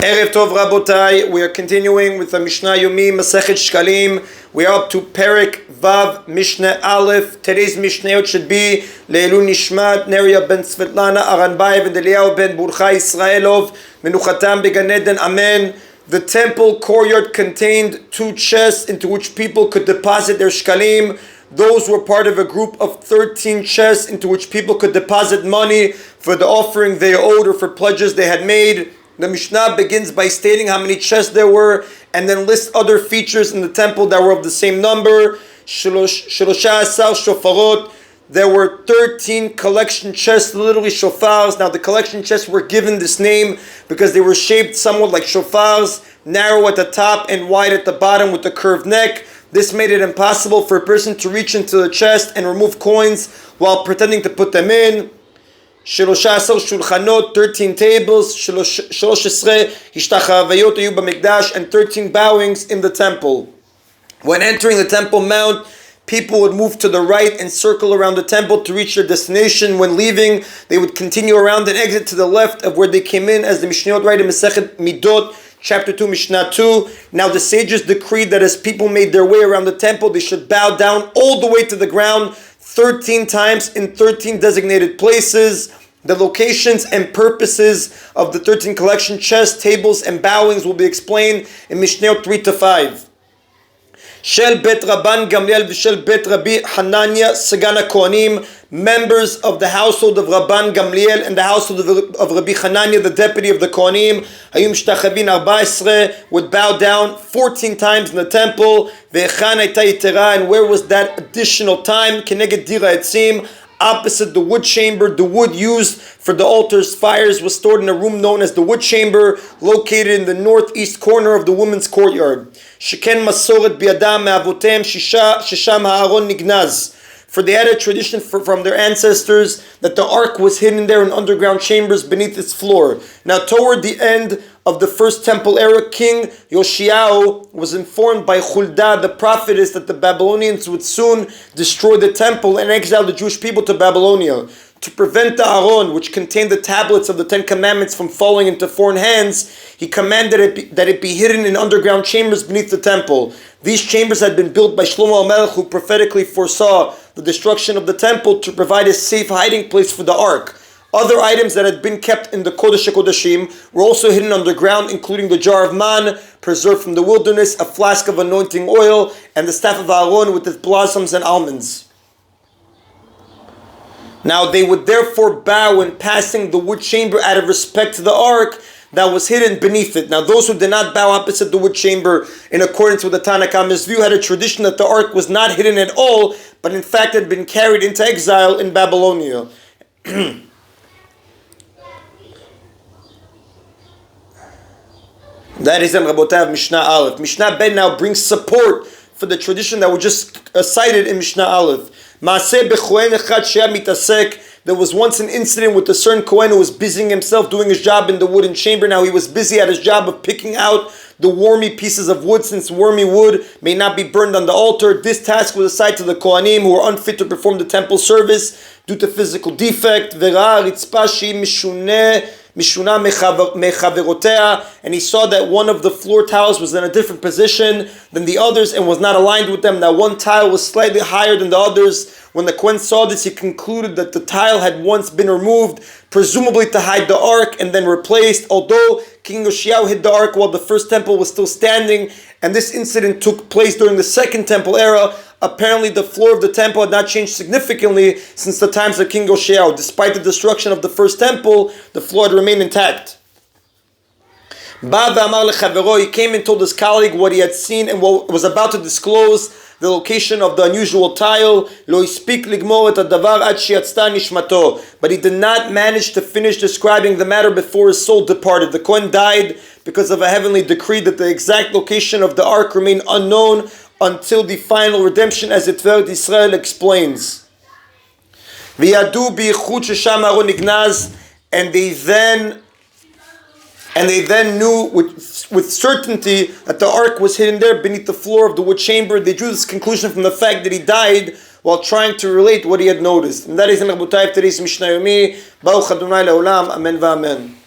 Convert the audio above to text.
Erev Tov Rabotai, we are continuing with the Mishna Yomi, Masechet Shekalim. We are up to Perek Vav Mishnah Aleph. Today's Mishnayot should be Le'elu Nishmat, Neria ben Svetlana, Aranbayev, and Eliyahu ben Burcha Israelov, Menuchatam Began Eden, Amen. The temple courtyard contained two chests into which people could deposit their shkalim. Those were part of a group of 13 chests into which people could deposit money for the offering they owed or for pledges they had made. The Mishnah begins by stating how many chests there were and then lists other features in the temple that were of the same number. Shelosha asar shofarot. There were 13 collection chests, literally shofars. Now the collection chests were given this name because they were shaped somewhat like shofars, narrow at the top and wide at the bottom with a curved neck. This made it impossible for a person to reach into the chest and remove coins while pretending to put them in. 13 shulchanot, 13 tables, 13 hishtachavayot hayu b'mikdash, and 13 bowings in the temple. When entering the Temple Mount, people would move to the right and circle around the temple to reach their destination. When leaving, they would continue around and exit to the left of where they came in, as the Mishnayot write in Masechet Midot, Chapter 2, Mishnah 2. Now the sages decreed that as people made their way around the temple, they should bow down all the way to the ground 13 times in 13 designated places. The locations and purposes of the 13 collection chests, tables, and bowings will be explained in Mishnayot 3 to 5. Shel Bet Rabban Gamliel v'Shel Bet Rabbi Hananya Sagan HaKohanim, members of the household of Rabban Gamliel and the household of Rabbi Hananya, the deputy of the Kohanim, Hayum Shtachavin 14, would bow down 14 times in the temple. Ve'echan hayta yitera, and where was that additional time? Keneged dira etzim, opposite the wood chamber. The wood used for the altar's fires was stored in a room known as the wood chamber, located in the northeast corner of the women's courtyard. Sheken masoret biadam me'avotem shesham ha'aron nignaz. For they had a tradition from their ancestors that the ark was hidden there in underground chambers beneath its floor. Now, toward the end of the first temple era, King Yoshiao was informed by Huldah, the prophetess, that the Babylonians would soon destroy the temple and exile the Jewish people to Babylonia. To prevent the Aron, which contained the tablets of the Ten Commandments, from falling into foreign hands, he commanded that it be hidden in underground chambers beneath the temple. These chambers had been built by Shlomo HaMelech, who prophetically foresaw the destruction of the temple to provide a safe hiding place for the ark. Other items that had been kept in the Kodesh HaKodashim were also hidden underground, including the jar of man, preserved from the wilderness, a flask of anointing oil, and the staff of Aaron with its blossoms and almonds. Now they would therefore bow when passing the wood chamber out of respect to the ark that was hidden beneath it. Now those who did not bow opposite the wood chamber, in accordance with the Tanna Kamma's view, had a tradition that the ark was not hidden at all, but in fact had been carried into exile in Babylonia. That is in Rabotai of Mishnah Aleph. Mishnah Ben now brings support for the tradition that we just cited in Mishnah Aleph. There was once an incident with a certain Kohen who was busying himself doing his job in the wooden chamber. Now he was busy at his job of picking out the wormy pieces of wood, since wormy wood may not be burned on the altar. This task was assigned to the Kohanim, who were unfit to perform the temple service due to physical defect. And he saw that one of the floor tiles was in a different position than the others and was not aligned with them. That one tile was slightly higher than the others. When the Kohen saw this, he concluded that the tile had once been removed, presumably to hide the ark, and then replaced. Although King Yoshiao hid the ark while the first temple was still standing, and this incident took place during the second temple era, apparently the floor of the temple had not changed significantly since the times of King Yoshiao. Despite the destruction of the first temple, the floor had remained intact. He came and told his colleague what he had seen and what was about to disclose the location of the unusual tile. But he did not manage to finish describing the matter before his soul departed. The Kohen died because of a heavenly decree that the exact location of the ark remained unknown until the final redemption, as Tiferet Israel explains. And they then knew with certainty that the ark was hidden there beneath the floor of the wood chamber. They drew this conclusion from the fact that he died while trying to relate what he had noticed. And that is in Rabotai of today's Mishna Yomi. Baruch Adonai Le'olam. Amen v'amen.